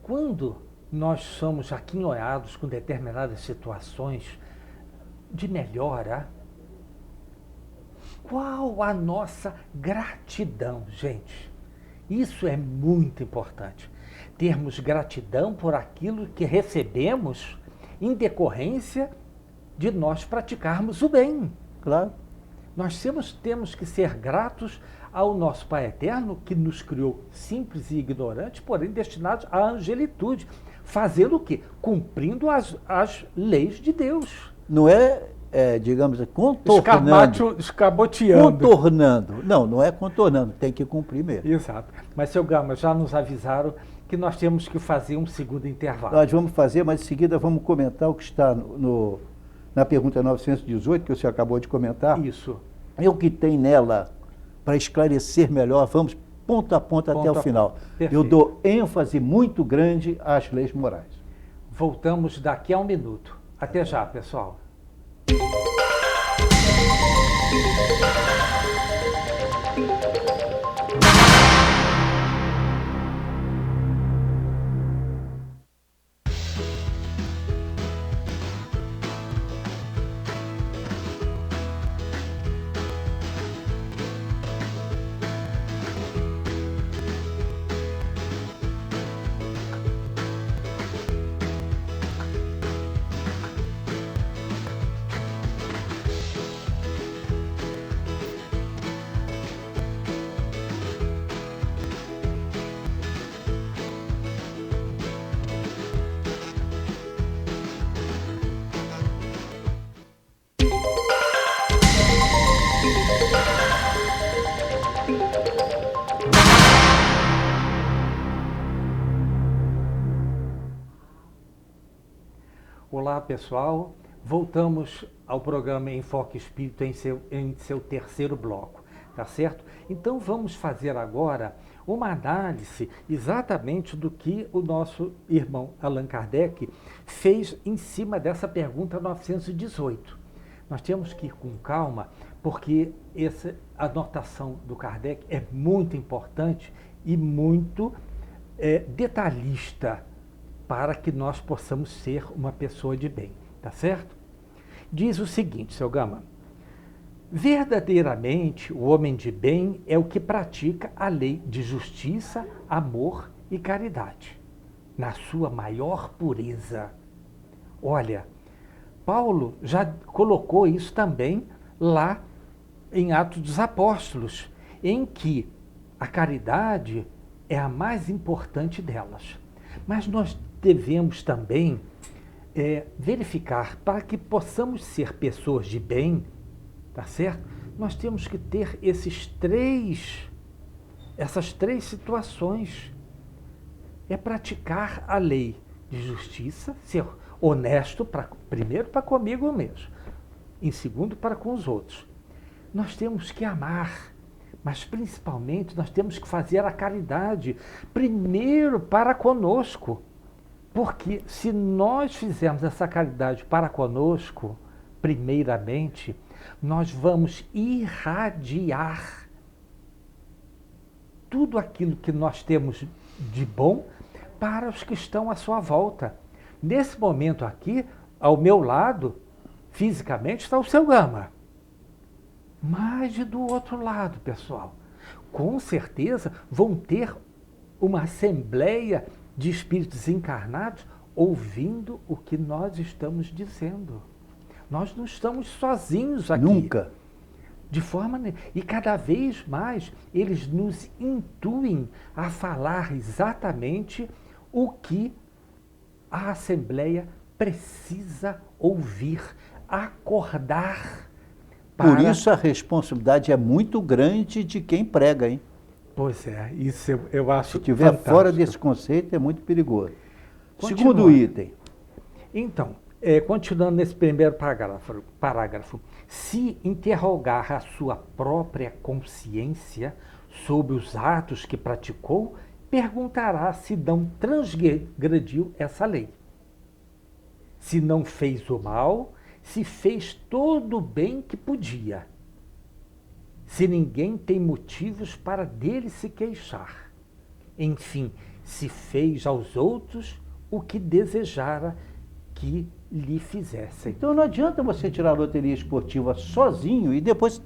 quando nós somos aquinhoados com determinadas situações de melhora, qual a nossa gratidão, gente? Isso é muito importante. Termos gratidão por aquilo que recebemos em decorrência de nós praticarmos o bem. Claro. Nós temos que ser gratos ao nosso Pai Eterno, que nos criou simples e ignorantes, porém destinados à angelitude. Fazendo o quê? Cumprindo as leis de Deus. Não digamos, contornando. Escaboteando. Contornando. Não é contornando, tem que cumprir mesmo. Exato. Mas, seu Gama, já nos avisaram que nós temos que fazer um segundo intervalo. Nós vamos fazer, mas em seguida vamos comentar o que está na pergunta 918, que o senhor acabou de comentar. Isso. É o que tem nela para esclarecer melhor, vamos ponto a ponto até o final. Perfeito. Eu dou ênfase muito grande às leis morais. Voltamos daqui a um minuto. Até já, pessoal. Olá, pessoal. Voltamos ao programa Enfoque Espírito em seu terceiro bloco, tá certo? Então vamos fazer agora uma análise exatamente do que o nosso irmão Allan Kardec fez em cima dessa pergunta 918. Nós temos que ir com calma, porque essa anotação do Kardec é muito importante e muito detalhista para que nós possamos ser uma pessoa de bem, tá certo? Diz o seguinte, seu Gama: verdadeiramente o homem de bem é o que pratica a lei de justiça, amor e caridade, na sua maior pureza. Olha, Paulo já colocou isso também lá em Atos dos Apóstolos, em que a caridade é a mais importante delas. Mas nós devemos também verificar, para que possamos ser pessoas de bem, tá certo? Nós temos que ter essas três situações. É praticar a lei de justiça, ser honesto, primeiro para comigo mesmo, em segundo para com os outros. Nós temos que amar, mas principalmente nós temos que fazer a caridade, primeiro para conosco. Porque se nós fizermos essa caridade para conosco, primeiramente, nós vamos irradiar tudo aquilo que nós temos de bom para os que estão à sua volta. Nesse momento aqui, ao meu lado, fisicamente, está o seu Gama. Mas do outro lado, pessoal, com certeza vão ter uma assembleia de espíritos encarnados ouvindo o que nós estamos dizendo. Nós não estamos sozinhos aqui. Nunca. De forma nenhuma. E cada vez mais eles nos intuem a falar exatamente o que a Assembleia precisa ouvir, acordar. Por isso a responsabilidade é muito grande de quem prega, hein? Pois é, isso eu acho Se estiver fantástico. fora desse conceito, é muito perigoso. Continua. Segundo item. Então, continuando nesse primeiro parágrafo, se interrogar a sua própria consciência sobre os atos que praticou, perguntará se não transgrediu essa lei. Se não fez o mal, se fez todo o bem que podia. Se ninguém tem motivos para dele se queixar. Enfim, se fez aos outros o que desejara que lhe fizessem. Então não adianta você tirar a loteria esportiva sozinho e depois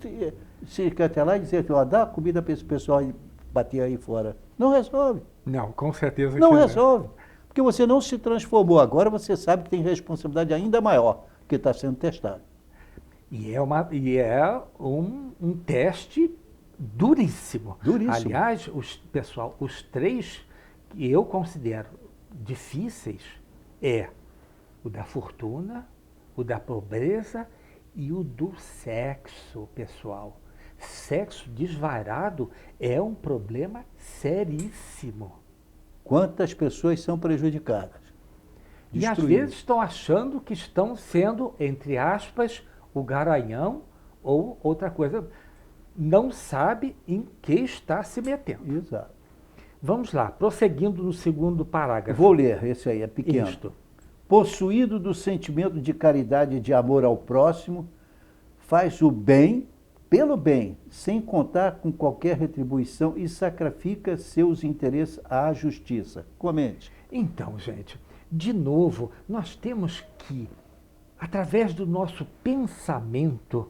se quer até lá e dizer, dá comida para esse pessoal e bater aí fora. Não resolve. Não, com certeza Não que resolve. Porque você não se transformou. Agora você sabe que tem responsabilidade ainda maior, que está sendo testado. E é um teste duríssimo. Duríssimo. Aliás, pessoal, os três que eu considero difíceis o da fortuna, o da pobreza e o do sexo, pessoal. Sexo desvairado é um problema seríssimo. Quantas pessoas são prejudicadas? E às vezes estão achando que estão sendo, entre aspas, o garanhão ou outra coisa. Não sabe em que está se metendo. Exato. Vamos lá, prosseguindo no segundo parágrafo. Vou ler, esse aí é pequeno. Isto. Possuído do sentimento de caridade e de amor ao próximo, faz o bem pelo bem, sem contar com qualquer retribuição e sacrifica seus interesses à justiça. Comente. Então, gente, de novo, nós temos que, através do nosso pensamento,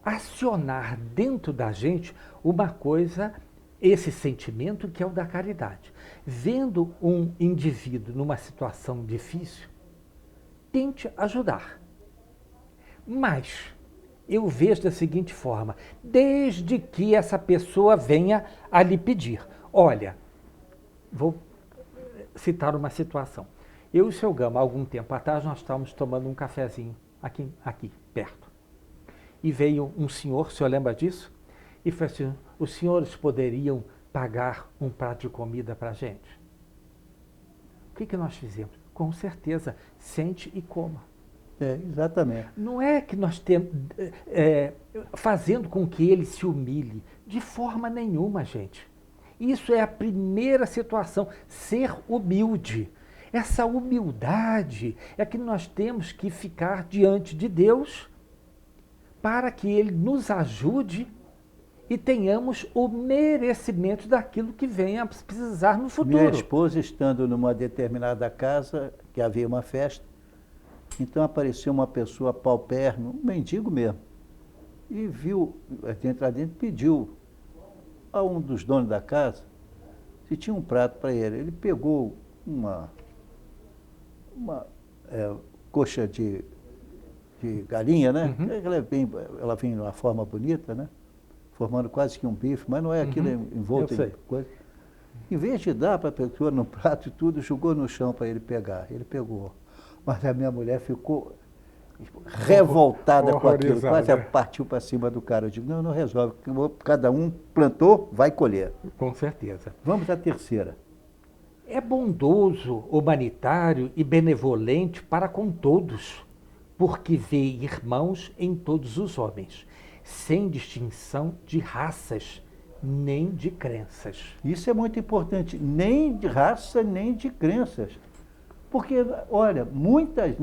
acionar dentro da gente uma coisa, esse sentimento que é o da caridade. Vendo um indivíduo numa situação difícil, tente ajudar. Mas eu vejo da seguinte forma, desde que essa pessoa venha a lhe pedir. Olha, vou citar uma situação. Eu e o seu Gama, há algum tempo atrás, nós estávamos tomando um cafezinho aqui perto. E veio um senhor, o senhor lembra disso? E falou assim, os senhores poderiam pagar um prato de comida para a gente? O que nós fizemos? Com certeza. Sente e coma. Exatamente. Não é que nós temos fazendo com que ele se humilhe. De forma nenhuma, gente. Isso é a primeira situação, ser humilde. Essa humildade é que nós temos que ficar diante de Deus para que Ele nos ajude e tenhamos o merecimento daquilo que venha a precisar no futuro. Minha esposa, estando numa determinada casa, que havia uma festa, então apareceu uma pessoa paupérrima, um mendigo mesmo, e viu, entrar dentro, pediu a um dos donos da casa se tinha um prato para ele. Ele pegou uma coxa de galinha, né? Uhum. Ela vem de uma forma bonita, né? Formando quase que um bife, mas não é aquilo envolto em coisa. Em vez de dar para a pessoa no prato e tudo, jogou no chão para ele pegar. Ele pegou. Mas a minha mulher ficou revoltada com aquilo, quase partiu para cima do cara. Eu digo, não resolve, cada um plantou, vai colher. Com certeza. Vamos à terceira. É bondoso, humanitário e benevolente para com todos, porque vê irmãos em todos os homens, sem distinção de raças, nem de crenças. Isso é muito importante, nem de raça, nem de crenças. Porque, olha, muitas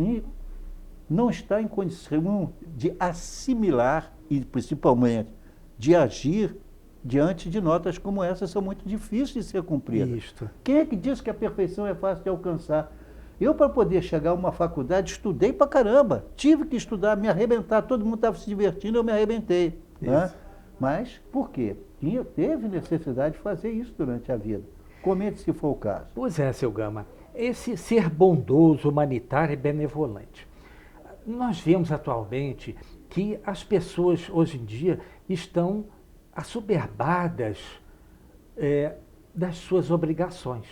não estão em condição de assimilar e, principalmente, de agir diante de notas como essas, são muito difíceis de ser cumpridas. Isto. Quem é que diz que a perfeição é fácil de alcançar? Eu, para poder chegar a uma faculdade, estudei pra caramba. Tive que estudar, me arrebentar. Todo mundo estava se divertindo, eu me arrebentei. Né? Mas, por quê? Teve necessidade de fazer isso durante a vida. Comente se for o caso. Pois é, seu Gama. Esse ser bondoso, humanitário e benevolente. Nós vemos atualmente que as pessoas, hoje em dia, estão assoberbadas das suas obrigações.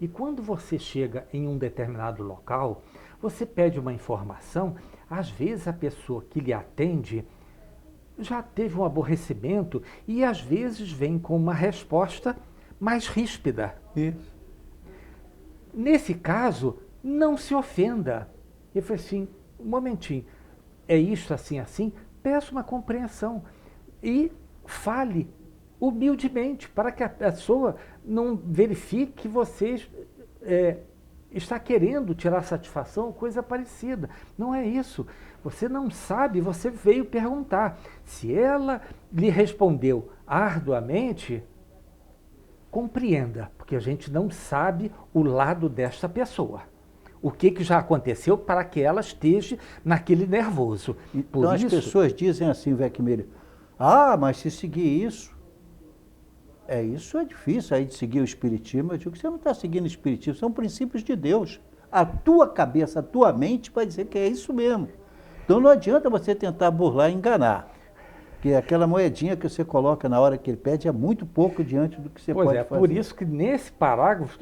E quando você chega em um determinado local, você pede uma informação, às vezes a pessoa que lhe atende já teve um aborrecimento e às vezes vem com uma resposta mais ríspida. Isso. Nesse caso, não se ofenda. Eu falei assim, um momentinho, é isso assim, assim? Peça uma compreensão e fale humildemente, para que a pessoa não verifique que você está querendo tirar satisfação ou coisa parecida. Não é isso. Você não sabe, você veio perguntar. Se ela lhe respondeu arduamente, compreenda, porque a gente não sabe o lado desta pessoa. O que já aconteceu para que ela esteja naquele nervoso. Então as pessoas dizem assim, Vecmílio, mas se seguir isso é difícil aí de seguir o Espiritismo. Eu digo que você não está seguindo o Espiritismo, são princípios de Deus. A tua cabeça, a tua mente vai dizer que é isso mesmo. Então não adianta você tentar burlar e enganar. Porque aquela moedinha que você coloca na hora que ele pede é muito pouco diante do que você pode fazer. Por isso que nesse parágrafo,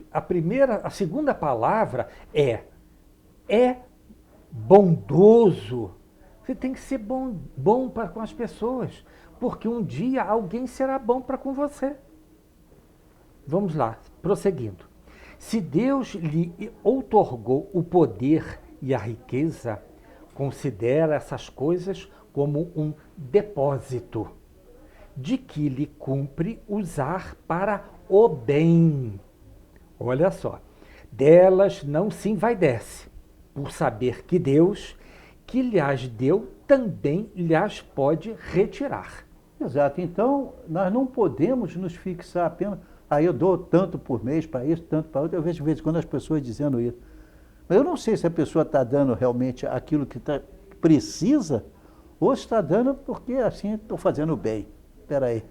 a segunda palavra é bondoso. Você tem que ser bom para com as pessoas, porque um dia alguém será bom para com você. Vamos lá, prosseguindo. Se Deus lhe outorgou o poder e a riqueza, considera essas coisas como um depósito de que lhe cumpre usar para o bem. Olha só, delas não se envaidece, por saber que Deus, que lhes deu, também lhes pode retirar. Exato, então nós não podemos nos fixar apenas, eu dou tanto por mês para isso, tanto para outro. Eu vejo de vez em quando as pessoas dizendo isso. Mas eu não sei se a pessoa está dando realmente aquilo que precisa, ou está dando porque assim estou fazendo bem. Espera aí,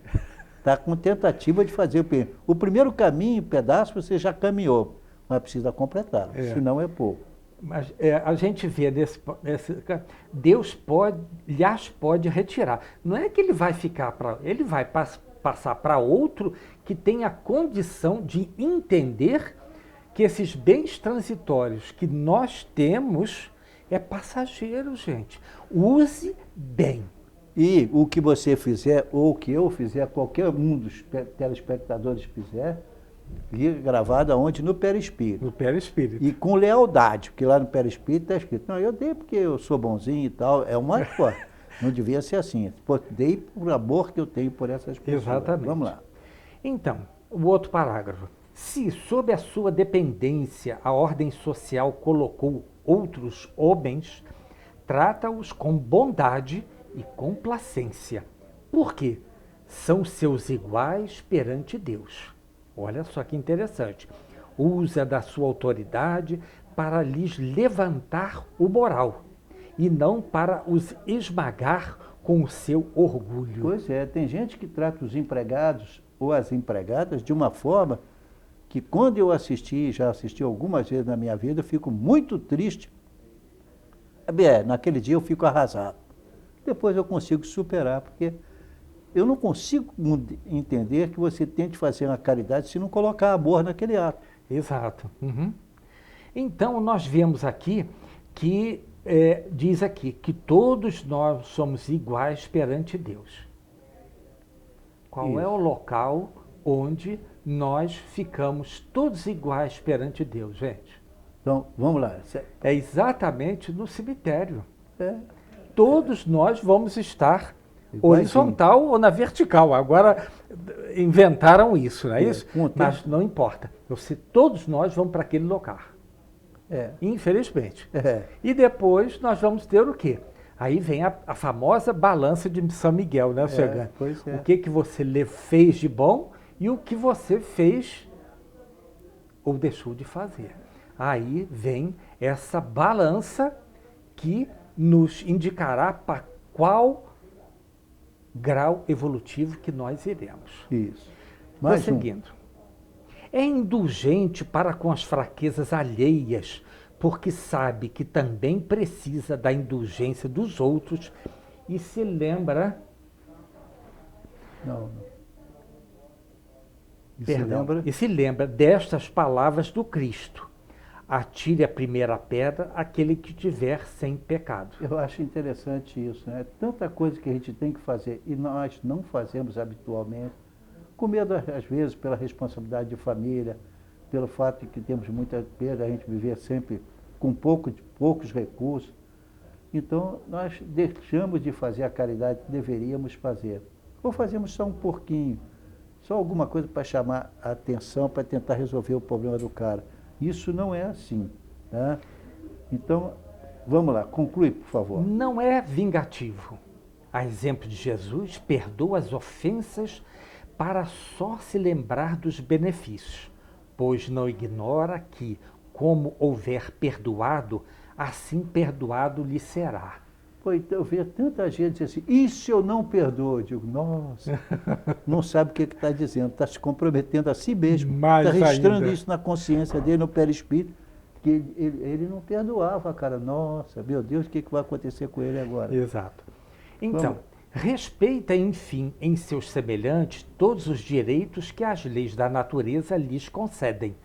está com tentativa de fazer o bem. O primeiro caminho, pedaço, você já caminhou, mas precisa completá-lo, senão é pouco. Mas a gente vê Deus lhes pode retirar. Não é que ele vai ficar ele vai passar para outro que tem a condição de entender que esses bens transitórios que nós temos é passageiro, gente. Use bem. E o que você fizer, ou o que eu fizer, qualquer um dos telespectadores fizer, E gravado aonde? No perispírito. No perispírito. E com lealdade, porque lá no perispírito está escrito, não, eu dei porque eu sou bonzinho e tal. É uma coisa. Não devia ser assim. Pô, dei por amor que eu tenho por essas pessoas. Exatamente. Vamos lá. Então, o outro parágrafo. Se, sob a sua dependência, a ordem social colocou outros homens, trata-os com bondade e complacência. Por quê? São seus iguais perante Deus. Olha só que interessante. Usa da sua autoridade para lhes levantar o moral e não para os esmagar com o seu orgulho. Pois é, tem gente que trata os empregados ou as empregadas de uma forma que quando eu assisti, já assisti algumas vezes na minha vida, eu fico muito triste. Naquele dia eu fico arrasado. Depois eu consigo superar, porque eu não consigo entender que você tente fazer uma caridade se não colocar amor naquele ato. Exato. Uhum. Então, nós vemos aqui que, diz aqui, que todos nós somos iguais perante Deus. Qual Isso. é o local onde nós ficamos todos iguais perante Deus, gente? Então, vamos lá. É exatamente no cemitério. É. Todos nós vamos estar Iguaizinho. horizontal ou na vertical. Agora inventaram isso, não é isso? Com o tempo. Mas não importa. Todos nós vamos para aquele local. Infelizmente. E depois nós vamos ter o quê? Aí vem a famosa balança de São Miguel, né, Sergante? Pois é. O que você fez de bom e o que você fez ou deixou de fazer. Aí vem essa balança que nos indicará para qual grau evolutivo que nós iremos. Isso. Prosseguindo. É indulgente para com as fraquezas alheias, porque sabe que também precisa da indulgência dos outros e se lembra... Não. E se lembra destas palavras do Cristo. Atire a primeira pedra aquele que tiver sem pecado. Eu acho interessante isso, né? Tanta coisa que a gente tem que fazer e nós não fazemos habitualmente, com medo, às vezes, pela responsabilidade de família, pelo fato de que temos muita perda, a gente viver sempre com poucos recursos. Então, nós deixamos de fazer a caridade que deveríamos fazer. Ou fazemos só um pouquinho, só alguma coisa para chamar a atenção, para tentar resolver o problema do cara. Isso não é assim. Tá? Então, vamos lá, conclui, por favor. Não é vingativo. A exemplo de Jesus, perdoa as ofensas para só se lembrar dos benefícios, pois não ignora que, como houver perdoado, assim perdoado lhe será. Pô, então eu vejo tanta gente dizer assim, e se eu não perdoo? Eu digo, nossa, não sabe o que está dizendo, está se comprometendo a si mesmo, está registrando isso na consciência dele, no perispírito, que ele não perdoava, cara. Nossa, meu Deus, o que vai acontecer com ele agora? Exato. Então, respeita, enfim, em seus semelhantes todos os direitos que as leis da natureza lhes concedem,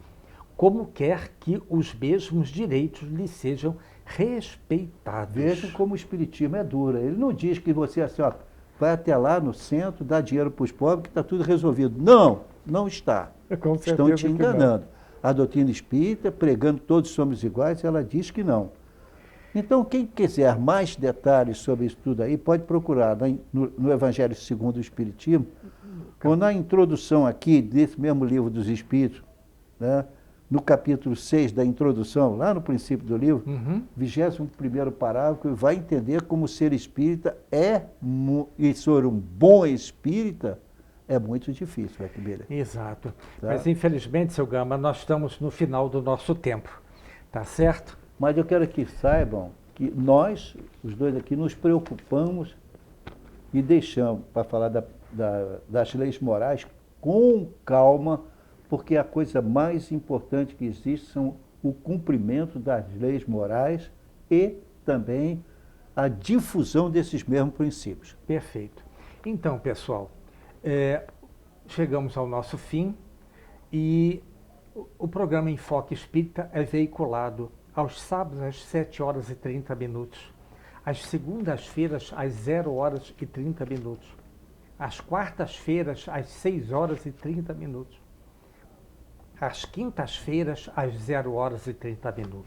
como quer que os mesmos direitos lhe sejam respeitados. Vejam como o espiritismo é duro. Ele não diz que você assim, ó, vai até lá no centro, dá dinheiro para os pobres, que está tudo resolvido. Não, não está. Estão te enganando. A doutrina espírita, pregando todos somos iguais, ela diz que não. Então, quem quiser mais detalhes sobre isso tudo aí, pode procurar no Evangelho segundo o Espiritismo, ou na introdução aqui desse mesmo livro dos Espíritos, né? No capítulo 6 da introdução, lá no princípio do livro, 21º parágrafo, vai entender como ser espírita e ser um bom espírita é muito difícil, Beira. Exato. Tá? Mas, infelizmente, seu Gama, nós estamos no final do nosso tempo, tá certo? Mas eu quero que saibam que nós, os dois aqui, nos preocupamos e deixamos, para falar das leis morais, com calma, porque a coisa mais importante que existe são o cumprimento das leis morais e também a difusão desses mesmos princípios. Perfeito. Então, pessoal, chegamos ao nosso fim e o programa Enfoque Espírita é veiculado aos sábados às 7h30, às segundas-feiras às 0h30, às quartas-feiras às 6h30, às quintas-feiras, às 0h30.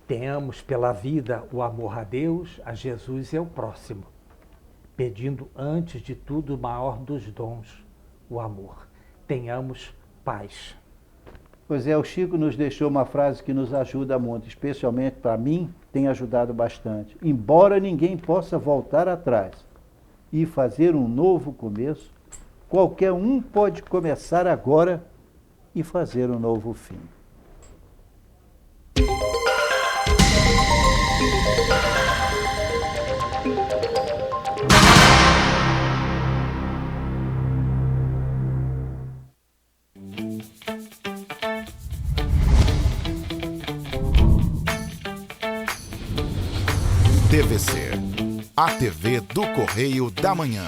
Tenhamos pela vida o amor a Deus, a Jesus e ao próximo, pedindo antes de tudo o maior dos dons, o amor. Tenhamos paz. Pois é, o Chico nos deixou uma frase que nos ajuda muito, especialmente para mim, tem ajudado bastante. Embora ninguém possa voltar atrás e fazer um novo começo, qualquer um pode começar agora e fazer um novo fim. TVC, a TV do Correio da Manhã.